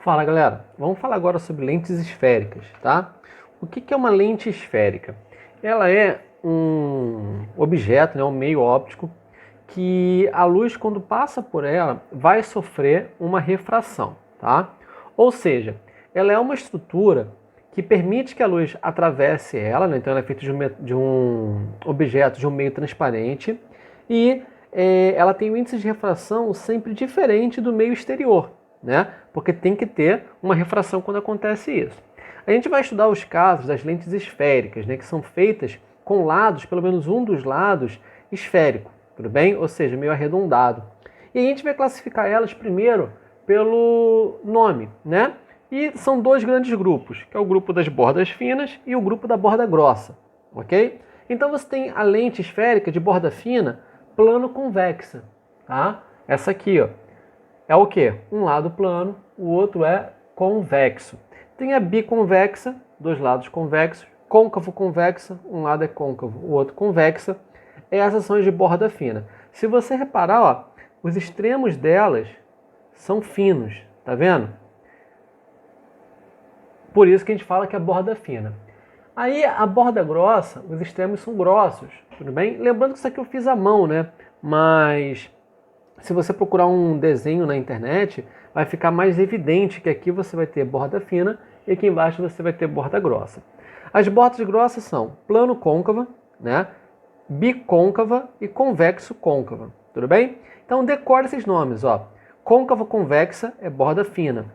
Fala galera, vamos falar agora sobre lentes esféricas, tá? O que é uma lente esférica? Ela é um objeto, né, um meio óptico, que a luz quando passa por ela vai sofrer uma refração, tá? Ou seja, ela é uma estrutura que permite que a luz atravesse ela, né? Então ela é feita de um objeto, de um meio transparente, e ela tem um índice de refração sempre diferente do meio exterior, né? Porque tem que ter uma refração quando acontece isso. A gente vai estudar os casos das lentes esféricas, né, que são feitas com lados, pelo menos um dos lados, esférico, tudo bem? Ou seja, meio arredondado. E a gente vai classificar elas primeiro pelo nome, né? E são dois grandes grupos, que é o grupo das bordas finas e o grupo da borda grossa, ok? Então você tem a lente esférica de borda fina plano convexa, tá? Essa aqui, ó, é o que? Um lado plano, o outro é convexo. Tem a biconvexa, dois lados convexos, côncavo convexa, um lado é côncavo, o outro convexa. Essas são as de borda fina. Se você reparar, ó, os extremos delas são finos, tá vendo? Por isso que a gente fala que é borda fina. Aí a borda grossa, os extremos são grossos, tudo bem? Lembrando que isso aqui eu fiz à mão, né? Mas se você procurar um desenho na internet, vai ficar mais evidente que aqui você vai ter borda fina e aqui embaixo você vai ter borda grossa. As bordas grossas são plano côncava, né? Bicôncava e convexo côncava, tudo bem? Então decore esses nomes, ó. Côncava convexa é borda fina.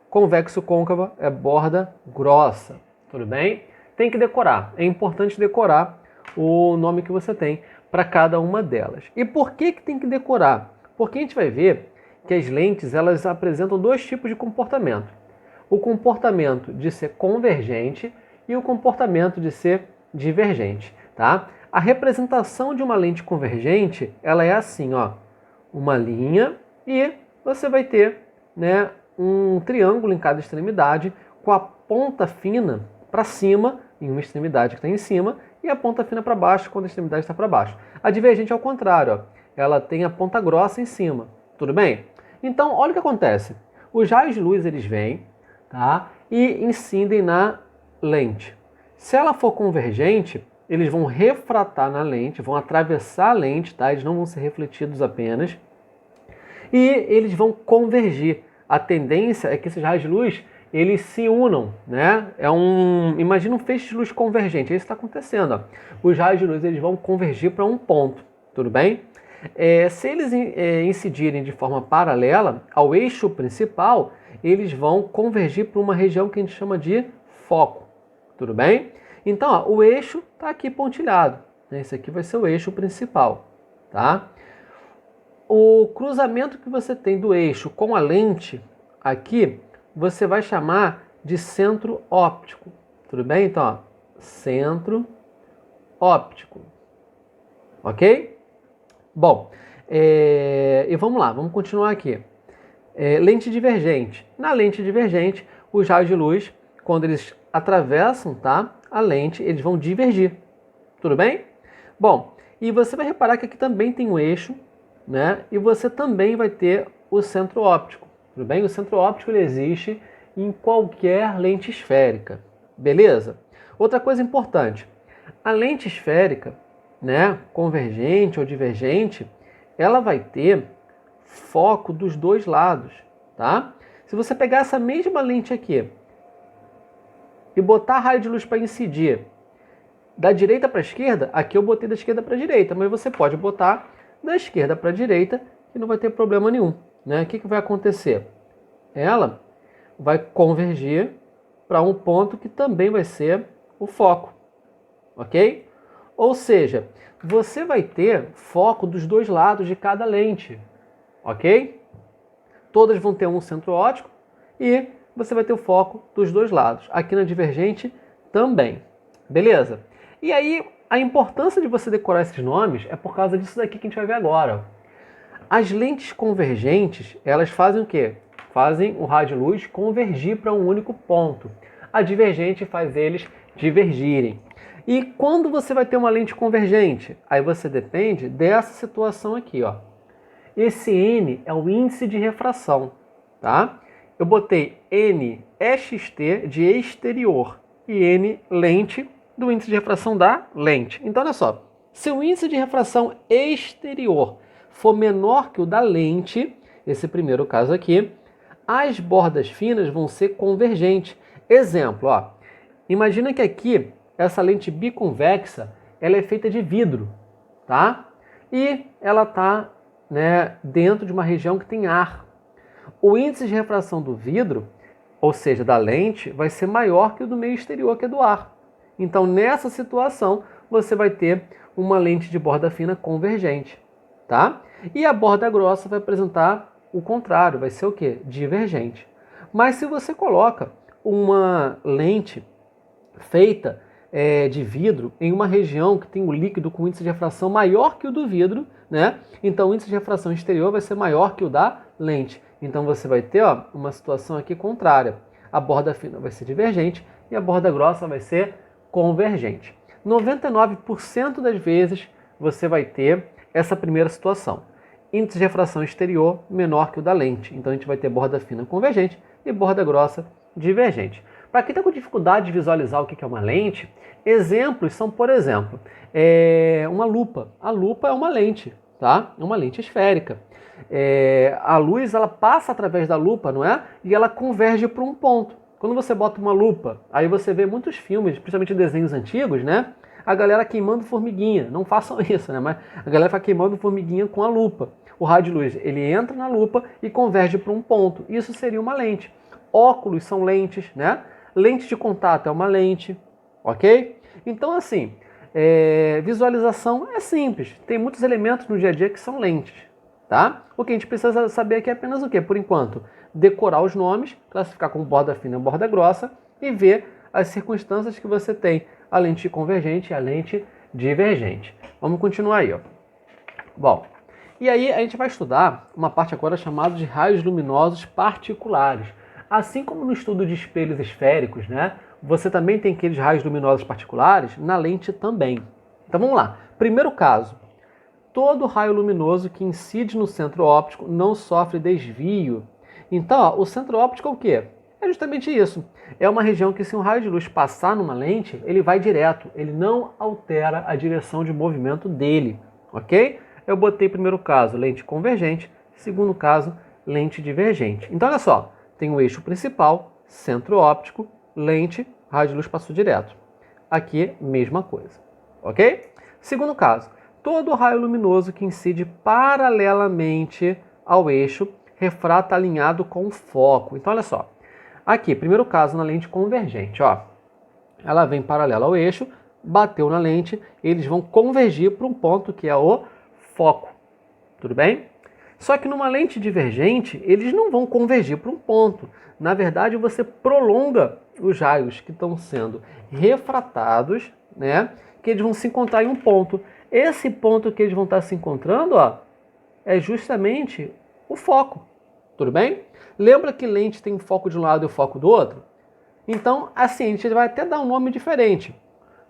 Convexo côncava é borda grossa, tudo bem? Tem que decorar, é importante decorar o nome que você tem para cada uma delas. E por que tem que decorar? Porque a gente vai ver que as lentes elas apresentam dois tipos de comportamento. O comportamento de ser convergente e o comportamento de ser divergente, tá? A representação de uma lente convergente, ela é assim, ó, uma linha e você vai ter, né, um triângulo em cada extremidade com a ponta fina para cima, em uma extremidade que está em cima, e a ponta fina para baixo quando a extremidade está para baixo. A divergente é ao contrário, ó, ela tem a ponta grossa em cima, tudo bem? Então, olha o que acontece. Os raios de luz, eles vêm, tá? E incidem na lente. Se ela for convergente, eles vão refratar na lente, vão atravessar a lente, tá? Eles não vão ser refletidos apenas. E eles vão convergir. A tendência é que esses raios de luz, eles se unam, né? Imagina um feixe de luz convergente, é isso que está acontecendo, ó. Os raios de luz, eles vão convergir para um ponto, tudo bem? Se eles incidirem de forma paralela ao eixo principal, eles vão convergir para uma região que a gente chama de foco, tudo bem? Então, ó, o eixo está aqui pontilhado, né? Esse aqui vai ser o eixo principal, tá? O cruzamento que você tem do eixo com a lente, aqui, você vai chamar de centro óptico, tudo bem? Então, ó, centro óptico, ok? Bom, e vamos lá, vamos continuar aqui. Lente divergente. Na lente divergente, os raios de luz, quando eles atravessam, tá, a lente, eles vão divergir. Tudo bem? Bom, e você vai reparar que aqui também tem um eixo, né? E você também vai ter o centro óptico. Tudo bem? O centro óptico ele existe em qualquer lente esférica. Beleza? Outra coisa importante. A lente esférica, né, convergente ou divergente, ela vai ter foco dos dois lados, tá? Se você pegar essa mesma lente aqui e botar raio de luz para incidir da direita para a esquerda, aqui eu botei da esquerda para a direita, mas você pode botar da esquerda para a direita e não vai ter problema nenhum, né? O que vai acontecer? Ela vai convergir para um ponto que também vai ser o foco, ok? Ou seja, você vai ter foco dos dois lados de cada lente, ok? Todas vão ter um centro óptico e você vai ter o foco dos dois lados. Aqui na divergente também, beleza? E aí, a importância de você decorar esses nomes é por causa disso daqui que a gente vai ver agora. As lentes convergentes, elas fazem o quê? Fazem o raio de luz convergir para um único ponto. A divergente faz eles divergirem. E quando você vai ter uma lente convergente? Aí você depende dessa situação aqui, ó. Esse N é o índice de refração, tá? eu botei N EXT de exterior e N lente do índice de refração da lente. Então, olha só, se o índice de refração exterior for menor que o da lente, esse primeiro caso aqui, as bordas finas vão ser convergentes. Exemplo, ó, imagina que aqui, essa lente biconvexa, ela é feita de vidro, tá? E ela está, né, dentro de uma região que tem ar. O índice de refração do vidro, ou seja, da lente, vai ser maior que o do meio exterior, que é do ar. Então, nessa situação, você vai ter uma lente de borda fina convergente, tá? E a borda grossa vai apresentar o contrário, vai ser o quê? Divergente. Mas se você coloca uma lente feita de vidro em uma região que tem o líquido com índice de refração maior que o do vidro, né? Então o índice de refração exterior vai ser maior que o da lente. Então você vai ter, ó, uma situação aqui contrária. A borda fina vai ser divergente e a borda grossa vai ser convergente. 99% das vezes você vai ter essa primeira situação. Índice de refração exterior menor que o da lente. Então a gente vai ter borda fina convergente e borda grossa divergente. Para quem está com dificuldade de visualizar o que é uma lente, exemplos são, por exemplo, uma lupa. A lupa é uma lente, tá? É uma lente esférica. A luz ela passa através da lupa, não é? E ela converge para um ponto. Quando você bota uma lupa, aí você vê muitos filmes, principalmente desenhos antigos, né? A galera queimando formiguinha. Não façam isso, né? Mas a galera fica queimando formiguinha com a lupa. O raio de luz, ele entra na lupa e converge para um ponto. Isso seria uma lente. Óculos são lentes, né? Lente de contato é uma lente, ok? Então, assim, visualização é simples. Tem muitos elementos no dia a dia que são lentes, tá? O que a gente precisa saber aqui é apenas o quê? Por enquanto, decorar os nomes, classificar como borda fina e borda grossa e ver as circunstâncias que você tem. A lente convergente e a lente divergente. Vamos continuar aí, ó. Bom, e aí a gente vai estudar uma parte agora chamada de raios luminosos particulares. Assim como no estudo de espelhos esféricos, né, você também tem aqueles raios luminosos particulares na lente também. Então vamos lá. Primeiro caso. Todo raio luminoso que incide no centro óptico não sofre desvio. Então, ó, o centro óptico é o quê? É justamente isso. É uma região que se um raio de luz passar numa lente, ele vai direto. Ele não altera a direção de movimento dele, ok? Eu botei primeiro caso, lente convergente. Segundo caso, lente divergente. Então, olha só. Tem o eixo principal, centro óptico, lente, raio de luz passou direto. Aqui, mesma coisa, ok? Segundo caso, todo raio luminoso que incide paralelamente ao eixo refrata alinhado com o foco. Então, olha só. Aqui, primeiro caso na lente convergente, ó. Ela vem paralela ao eixo, bateu na lente, eles vão convergir para um ponto que é o foco. Tudo bem? Só que numa lente divergente, eles não vão convergir para um ponto. Na verdade, você prolonga os raios que estão sendo refratados, né? Que eles vão se encontrar em um ponto. Esse ponto que eles vão estar se encontrando, ó, é justamente o foco. Tudo bem? Lembra que lente tem o foco de um lado e o foco do outro? Então, assim, a gente vai até dar um nome diferente.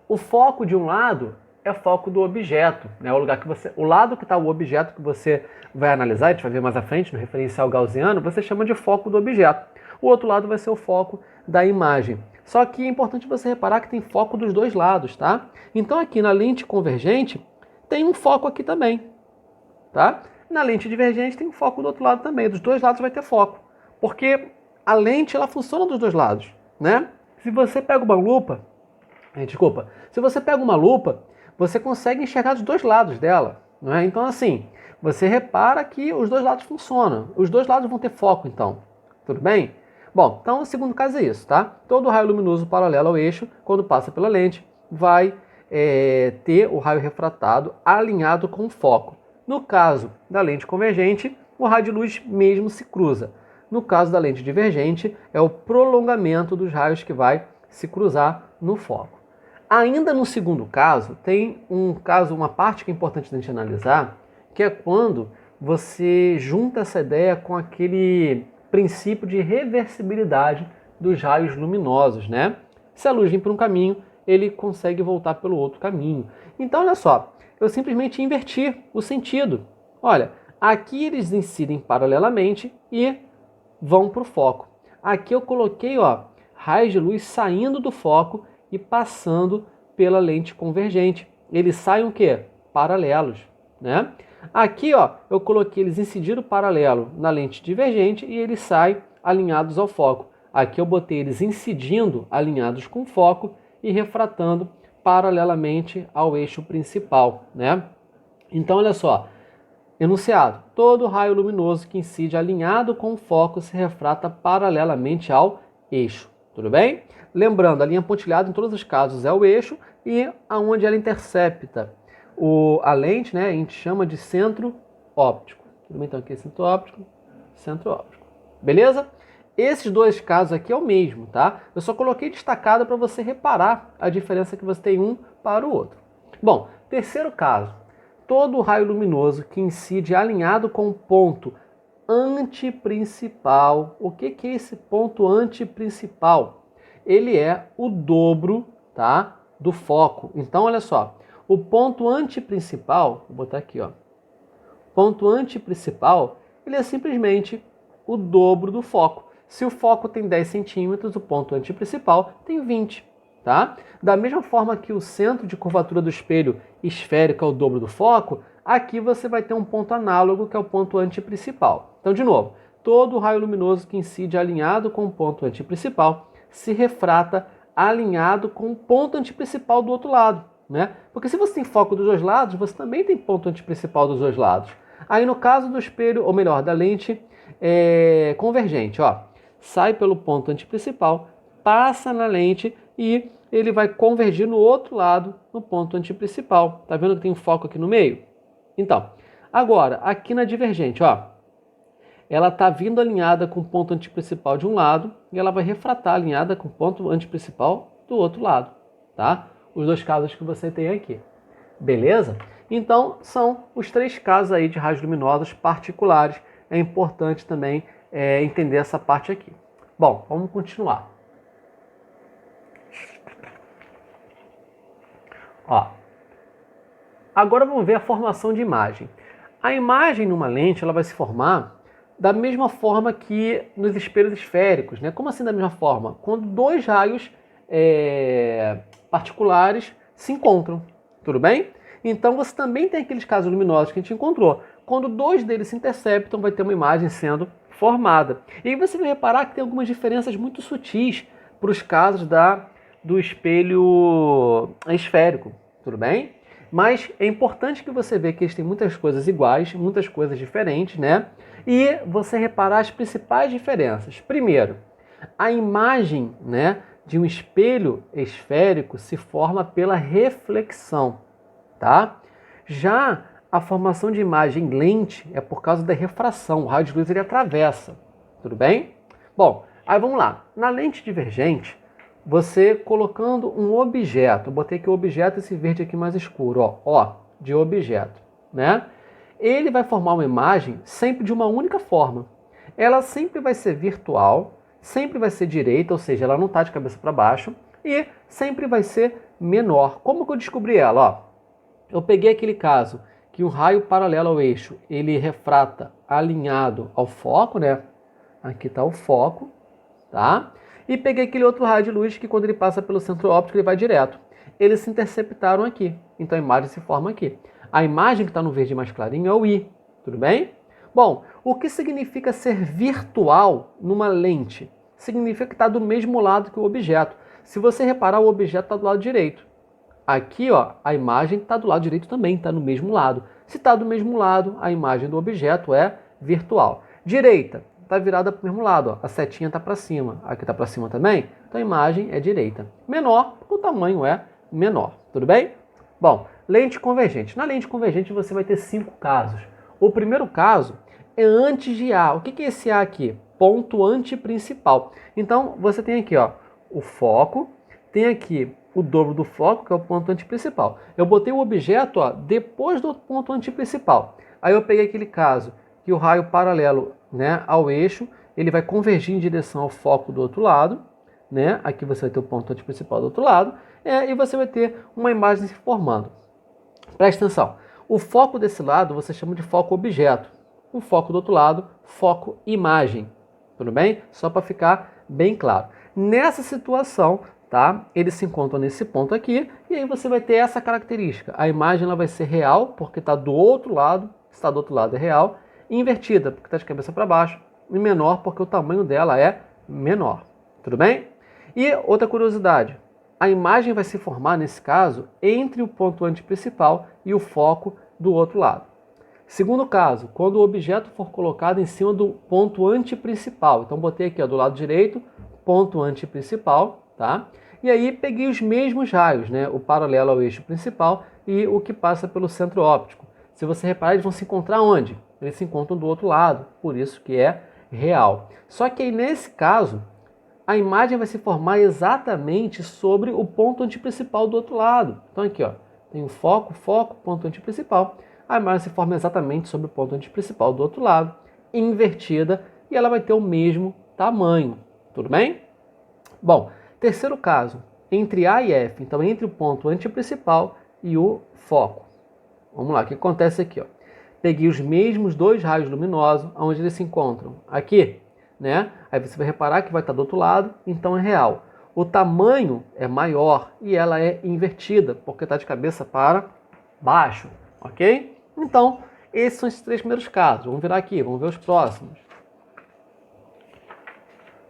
O foco de um lado é foco do objeto, né? O lado que está o objeto que você vai analisar, a gente vai ver mais à frente no referencial gaussiano, você chama de foco do objeto. O outro lado vai ser o foco da imagem. Só que é importante você reparar que tem foco dos dois lados, tá? Então aqui na lente convergente tem um foco aqui também, tá? Na lente divergente tem um foco do outro lado também. Dos dois lados vai ter foco, porque a lente ela funciona dos dois lados, né? Se você pega uma lupa, se você pega uma lupa, você consegue enxergar dos dois lados dela, não é? Então assim, você repara que os dois lados funcionam. Os dois lados vão ter foco, então. Tudo bem? Bom, então o segundo caso é isso, tá? Todo raio luminoso paralelo ao eixo, quando passa pela lente, vai ter o raio refratado alinhado com o foco. No caso da lente convergente, o raio de luz mesmo se cruza. No caso da lente divergente, é o prolongamento dos raios que vai se cruzar no foco. Ainda no segundo caso, tem uma parte que é importante a gente analisar, que é quando você junta essa ideia com aquele princípio de reversibilidade dos raios luminosos, né? Se a luz vem por um caminho, ele consegue voltar pelo outro caminho. Então, olha só, eu simplesmente inverti o sentido. Olha, aqui eles incidem paralelamente e vão para o foco. Aqui eu coloquei, ó, raios de luz saindo do foco e passando pela lente convergente. Eles saem o quê? Paralelos, né? Aqui, ó, eu coloquei eles incidindo paralelo na lente divergente e eles saem alinhados ao foco. Aqui eu botei eles incidindo alinhados com o foco e refratando paralelamente ao eixo principal, né? Então, olha só, enunciado: todo raio luminoso que incide alinhado com o foco se refrata paralelamente ao eixo, tudo bem? Lembrando, a linha pontilhada em todos os casos é o eixo e aonde ela intercepta a lente, né, a gente chama de centro óptico. Tudo bem? Então aqui é centro óptico. Beleza? Esses dois casos aqui é o mesmo, tá? Eu só coloquei destacado para você reparar a diferença que você tem um para o outro. Bom, terceiro caso: todo raio luminoso que incide alinhado com o ponto antiprincipal. O que é esse ponto antiprincipal? Ele é o dobro, tá, do foco. Então, olha só, o ponto antiprincipal, vou botar aqui, ó. Ponto antiprincipal, ele é simplesmente o dobro do foco. Se o foco tem 10 centímetros, o ponto antiprincipal tem 20, tá? Da mesma forma que o centro de curvatura do espelho esférico é o dobro do foco, aqui você vai ter um ponto análogo, que é o ponto antiprincipal. Então, de novo, todo raio luminoso que incide alinhado com o ponto antiprincipal se refrata alinhado com o ponto antiprincipal do outro lado, né? Porque se você tem foco dos dois lados, você também tem ponto antiprincipal dos dois lados. Aí no caso do espelho, ou melhor, da lente convergente, ó, sai pelo ponto antiprincipal, passa na lente e ele vai convergir no outro lado, no ponto antiprincipal. Tá vendo que tem um foco aqui no meio? Então, agora, aqui na divergente, ó, ela está vindo alinhada com o ponto antiprincipal de um lado e ela vai refratar alinhada com o ponto antiprincipal do outro lado, tá? Os dois casos que você tem aqui. Beleza? Então, são os três casos aí de raios luminosos particulares. É importante também entender essa parte aqui. Bom, vamos continuar. Ó, agora vamos ver a formação de imagem. A imagem numa lente ela vai se formar da mesma forma que nos espelhos esféricos, né? Como assim da mesma forma? Quando dois raios particulares se encontram, tudo bem? Então você também tem aqueles casos luminosos que a gente encontrou. Quando dois deles se interceptam, vai ter uma imagem sendo formada. E aí você vai reparar que tem algumas diferenças muito sutis para os casos do espelho esférico, tudo bem? Mas é importante que você veja que eles têm muitas coisas iguais, muitas coisas diferentes, né? E você reparar as principais diferenças. Primeiro, a imagem, né, de um espelho esférico se forma pela reflexão, tá? Já a formação de imagem lente é por causa da refração. O raio de luz ele atravessa, tudo bem? Bom, aí vamos lá. Na lente divergente, você colocando um objeto, eu botei aqui o objeto, esse verde aqui mais escuro, ó, de objeto, né? Ele vai formar uma imagem sempre de uma única forma. Ela sempre vai ser virtual, sempre vai ser direita, ou seja, ela não está de cabeça para baixo, e sempre vai ser menor. Como que eu descobri ela? Ó, eu peguei aquele caso que um raio paralelo ao eixo, ele refrata alinhado ao foco, né? Aqui está o foco, tá? E peguei aquele outro raio de luz que quando ele passa pelo centro óptico ele vai direto. Eles se interceptaram aqui, então a imagem se forma aqui. A imagem que está no verde mais clarinho é o I, tudo bem? Bom, o que significa ser virtual numa lente? Significa que está do mesmo lado que o objeto. Se você reparar, o objeto está do lado direito. Aqui, ó, a imagem está do lado direito também, está no mesmo lado. Se está do mesmo lado, a imagem do objeto é virtual. Direita, está virada para o mesmo lado, ó. A setinha está para cima. Aqui está para cima também, então a imagem é direita. Menor, porque o tamanho é menor. Tudo bem? Bom, lente convergente. Na lente convergente você vai ter 5 casos. O primeiro caso é antes de A. O que é esse A aqui? Ponto antiprincipal. Então você tem aqui, ó, o foco, tem aqui o dobro do foco, que é o ponto antiprincipal. Eu botei o objeto, ó, depois do ponto antiprincipal. Aí eu peguei aquele caso que o raio paralelo, né, ao eixo, ele vai convergir em direção ao foco do outro lado, né? Aqui você vai ter o ponto antiprincipal do outro lado, e você vai ter uma imagem se formando. Presta atenção. O foco desse lado você chama de foco objeto. O foco do outro lado, foco imagem. Tudo bem? Só para ficar bem claro. Nessa situação, tá? Eles se encontram nesse ponto aqui, e aí você vai ter essa característica. A imagem ela vai ser real, porque está do outro lado, se está do outro lado é real, e invertida, porque está de cabeça para baixo, e menor, porque o tamanho dela é menor. Tudo bem? E outra curiosidade, a imagem vai se formar, nesse caso, entre o ponto antiprincipal e o foco do outro lado. Segundo caso, quando o objeto for colocado em cima do ponto antiprincipal. Então, botei aqui ó, do lado direito, ponto antiprincipal, tá? E aí, peguei os mesmos raios, né? O paralelo ao eixo principal e o que passa pelo centro óptico. Se você reparar, eles vão se encontrar onde? Eles se encontram do outro lado, por isso que é real. Só que aí, nesse caso, a imagem vai se formar exatamente sobre o ponto antiprincipal do outro lado. Então, aqui, ó, tem o foco, ponto antiprincipal. A imagem se forma exatamente sobre o ponto antiprincipal do outro lado, invertida, e ela vai ter o mesmo tamanho. Tudo bem? Bom, terceiro caso, entre A e F, então entre o ponto antiprincipal e o foco. Vamos lá, o que acontece aqui? Ó? Peguei os mesmos dois raios luminosos, onde eles se encontram aqui, né? Aí você vai reparar que vai estar do outro lado, então é real. O tamanho é maior e ela é invertida, porque está de cabeça para baixo, ok? Então, esses são os três primeiros casos. Vamos virar aqui, vamos ver os próximos.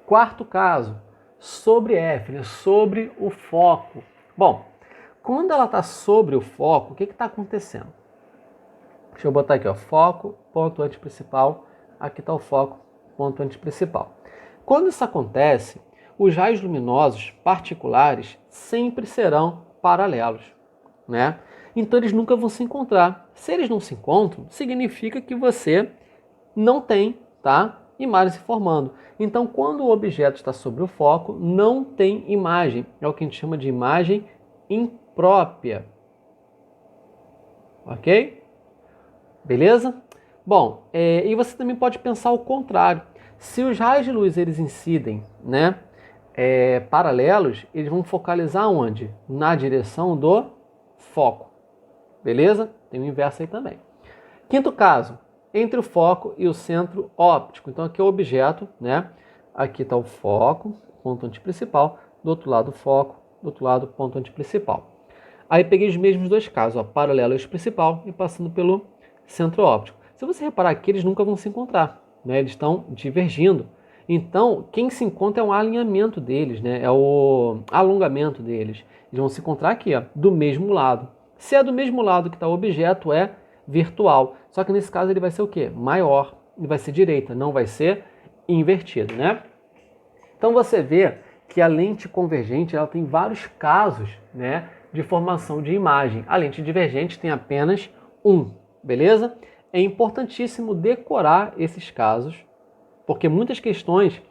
Quarto caso, sobre F, né? Sobre o foco. Bom, quando ela está sobre o foco, o que está acontecendo? Deixa eu botar aqui, ó, foco, ponto antiprincipal. Aqui está o foco, ponto antiprincipal. Quando isso acontece, os raios luminosos particulares sempre serão paralelos, né? Então eles nunca vão se encontrar. Se eles não se encontram, significa que você não tem, tá, imagem se formando. Então, quando o objeto está sobre o foco, não tem imagem. É o que a gente chama de imagem imprópria. Ok? Beleza? Bom, e você também pode pensar o contrário. Se os raios de luz eles incidem, né, paralelos, eles vão focalizar onde? Na direção do foco. Beleza? Tem o inverso aí também. Quinto caso, entre o foco e o centro óptico. Então aqui é o objeto, né? Aqui está o foco, ponto antiprincipal, do outro lado o foco, do outro lado o ponto antiprincipal. Aí peguei os mesmos dois casos, ó, paralelo ao eixo principal e passando pelo centro óptico. Se você reparar aqui, eles nunca vão se encontrar, né? Eles estão divergindo. Então, quem se encontra é um alinhamento deles, né? É o alongamento deles. Eles vão se encontrar aqui, ó, do mesmo lado. Se é do mesmo lado que está o objeto, é virtual. Só que nesse caso ele vai ser o quê? Maior. Ele vai ser direita, não vai ser invertido, né? Então você vê que a lente convergente ela tem vários casos, né, de formação de imagem. A lente divergente tem apenas um, beleza? É importantíssimo decorar esses casos, porque muitas questões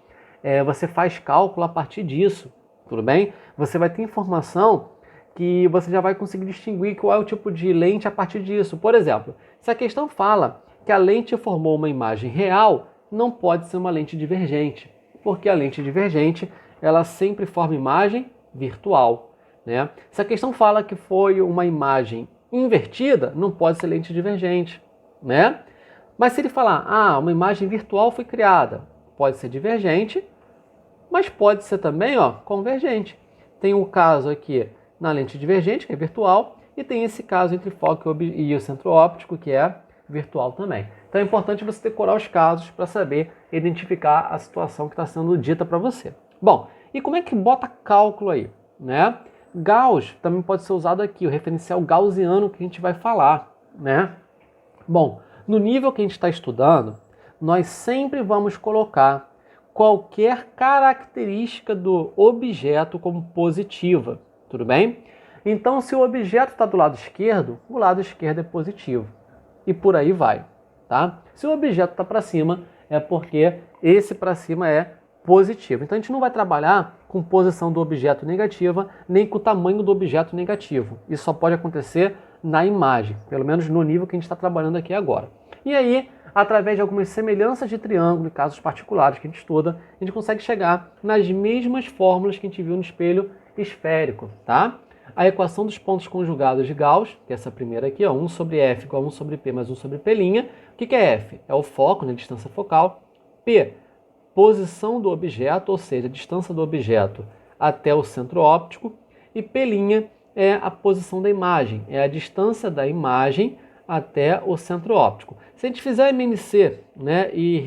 você faz cálculo a partir disso, tudo bem? Você vai ter informação que você já vai conseguir distinguir qual é o tipo de lente a partir disso. Por exemplo, se a questão fala que a lente formou uma imagem real, não pode ser uma lente divergente, porque a lente divergente ela sempre forma imagem virtual, né? Se a questão fala que foi uma imagem invertida, não pode ser lente divergente, né? Mas se ele falar, uma imagem virtual foi criada, pode ser divergente, mas pode ser também, ó, convergente. Tem um caso aqui na lente divergente, que é virtual, e tem esse caso entre foco e o centro óptico, que é virtual também. Então é importante você decorar os casos para saber identificar a situação que está sendo dita para você. Bom, e como é que bota cálculo aí, né? Gauss também pode ser usado aqui, o referencial gaussiano que a gente vai falar, né? Bom, no nível que a gente está estudando, nós sempre vamos colocar qualquer característica do objeto como positiva, tudo bem? Então, se o objeto está do lado esquerdo, o lado esquerdo é positivo. E por aí vai, tá? Se o objeto está para cima, é porque esse para cima é positivo. Então, a gente não vai trabalhar com posição do objeto negativa, nem com o tamanho do objeto negativo. Isso só pode acontecer na imagem, pelo menos no nível que a gente está trabalhando aqui agora. E aí, através de algumas semelhanças de triângulo e casos particulares que a gente estuda, a gente consegue chegar nas mesmas fórmulas que a gente viu no espelho esférico, tá? A equação dos pontos conjugados de Gauss, que é essa primeira aqui, ó, 1 sobre F igual a 1 sobre P mais 1 sobre P'. O que é F? É o foco, né, distância focal. P, posição do objeto, ou seja, a distância do objeto até o centro óptico, e P' é a posição da imagem, é a distância da imagem até o centro óptico. Se a gente fizer MNC, né, e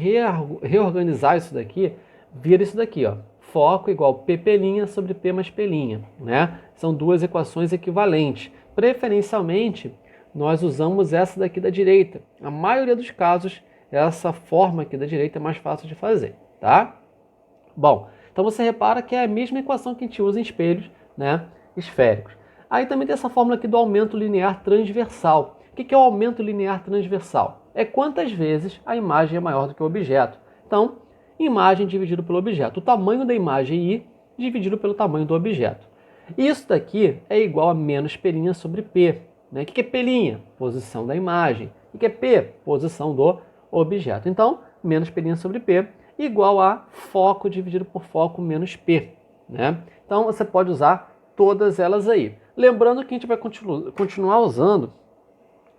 reorganizar isso daqui, vira isso daqui, ó, foco igual P' sobre P mais P', né? São duas equações equivalentes. Preferencialmente, nós usamos essa daqui da direita. A maioria dos casos, essa forma aqui da direita é mais fácil de fazer, tá? Bom, então você repara que é a mesma equação que a gente usa em espelhos, né, esféricos. Aí também tem essa fórmula aqui do aumento linear transversal. O que é o aumento linear transversal? É quantas vezes a imagem é maior do que o objeto. Então, imagem dividido pelo objeto. O tamanho da imagem I dividido pelo tamanho do objeto. Isso daqui é igual a menos P' sobre P. Né? O que é P'? Posição da imagem. O que é P? Posição do objeto. Então, menos P' sobre P igual a foco dividido por foco menos P. Né? Então, você pode usar todas elas aí. Lembrando que a gente vai continuar usando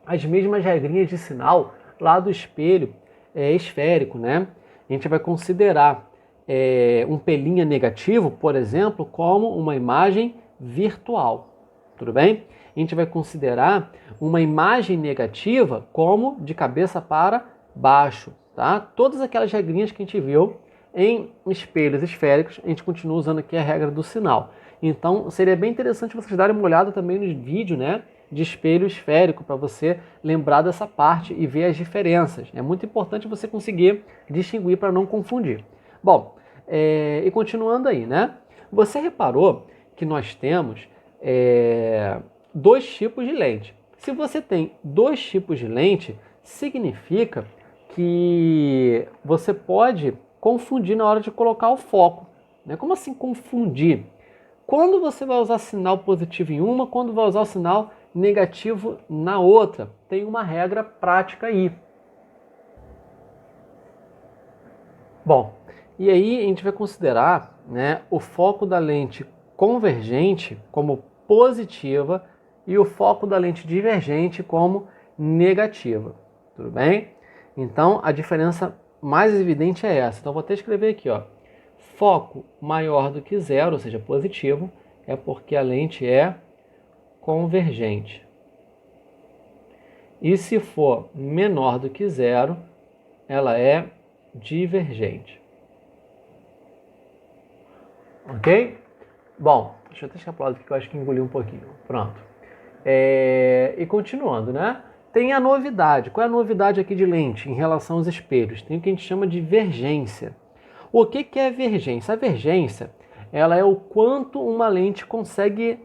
as mesmas regrinhas de sinal lá do espelho esférico, né? A gente vai considerar um P' negativo, por exemplo, como uma imagem virtual, tudo bem? A gente vai considerar uma imagem negativa como de cabeça para baixo, tá? Todas aquelas regrinhas que a gente viu em espelhos esféricos, a gente continua usando aqui a regra do sinal. Então, seria bem interessante vocês darem uma olhada também no vídeo, né, de espelho esférico, para você lembrar dessa parte e ver as diferenças. É muito importante você conseguir distinguir para não confundir. Bom, e continuando aí, né? Você reparou que nós temos dois tipos de lente. Se você tem dois tipos de lente, significa que você pode confundir na hora de colocar o foco. Né? Como assim confundir? Quando você vai usar sinal positivo em uma, quando vai usar o sinal negativo na outra. Tem uma regra prática aí. Bom, e aí a gente vai considerar, né, o foco da lente convergente como positiva e o foco da lente divergente como negativa. Tudo bem? Então, a diferença mais evidente é essa. Então, vou até escrever aqui, ó. Foco maior do que zero, ou seja, positivo, é porque a lente é convergente. E se for menor do que zero, ela é divergente. Ok? Bom, deixa eu até escapular aqui que eu acho que engoli um pouquinho. Pronto. E continuando, né? Tem a novidade. Qual é a novidade aqui de lente em relação aos espelhos? Tem o que a gente chama de vergência. O que é vergência? A vergência, ela é o quanto uma lente consegue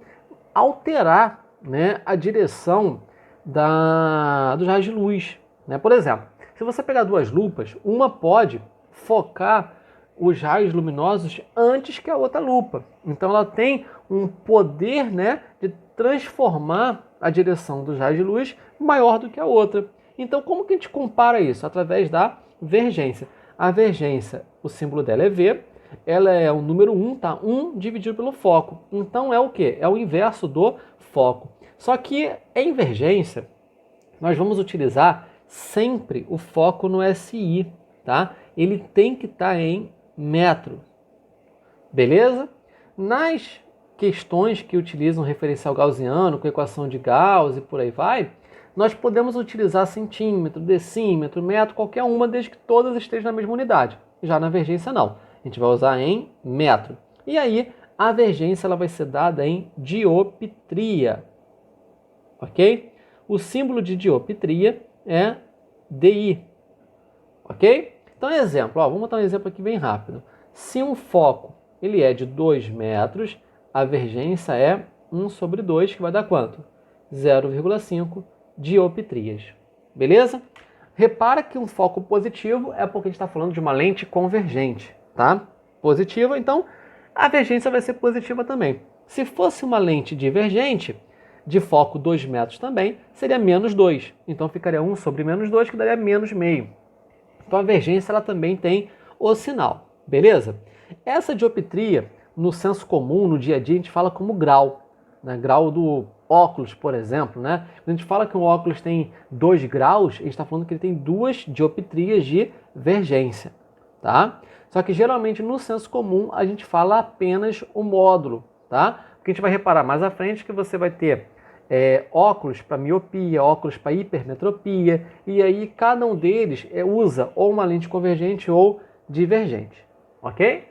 alterar, né, a direção dos raios de luz. Né? Por exemplo, se você pegar duas lupas, uma pode focar os raios luminosos antes que a outra lupa. Então ela tem um poder, né, de transformar a direção dos raios de luz maior do que a outra. Então como que a gente compara isso? Através da vergência. A vergência, o símbolo dela é V, ela é o número 1, tá? 1 dividido pelo foco. Então é o quê? É o inverso do foco. Só que em vergência, nós vamos utilizar sempre o foco no SI, tá? Ele tem que estar em metro. Beleza? Nas questões que utilizam referencial gaussiano, com equação de Gauss e por aí vai, nós podemos utilizar centímetro, decímetro, metro, qualquer uma, desde que todas estejam na mesma unidade. Já na vergência não. A gente vai usar em metro. E aí, a vergência ela vai ser dada em dioptria. Ok? O símbolo de dioptria é DI. Ok? Então, exemplo. Vamos botar um exemplo aqui bem rápido. Se um foco ele é de 2 metros, a vergência é 1 sobre 2, que vai dar quanto? 0,5 dioptrias. Beleza? Repara que um foco positivo é porque a gente está falando de uma lente convergente. Tá? Positiva, então a vergência vai ser positiva também. Se fosse uma lente divergente, de foco 2 metros também, seria menos 2. Então ficaria 1 sobre menos 2, que daria menos meio. Então a vergência ela também tem o sinal. Beleza? Essa dioptria, no senso comum, no dia a dia, a gente fala como grau. Né? Grau do óculos, por exemplo. Né? Quando a gente fala que um óculos tem 2 graus, a gente está falando que ele tem 2 dioptrias de vergência. tá? Só que geralmente no senso comum a gente fala apenas o módulo, tá? Porque a gente vai reparar mais à frente que você vai ter óculos para miopia, óculos para hipermetropia, e aí cada um deles usa ou uma lente convergente ou divergente, ok?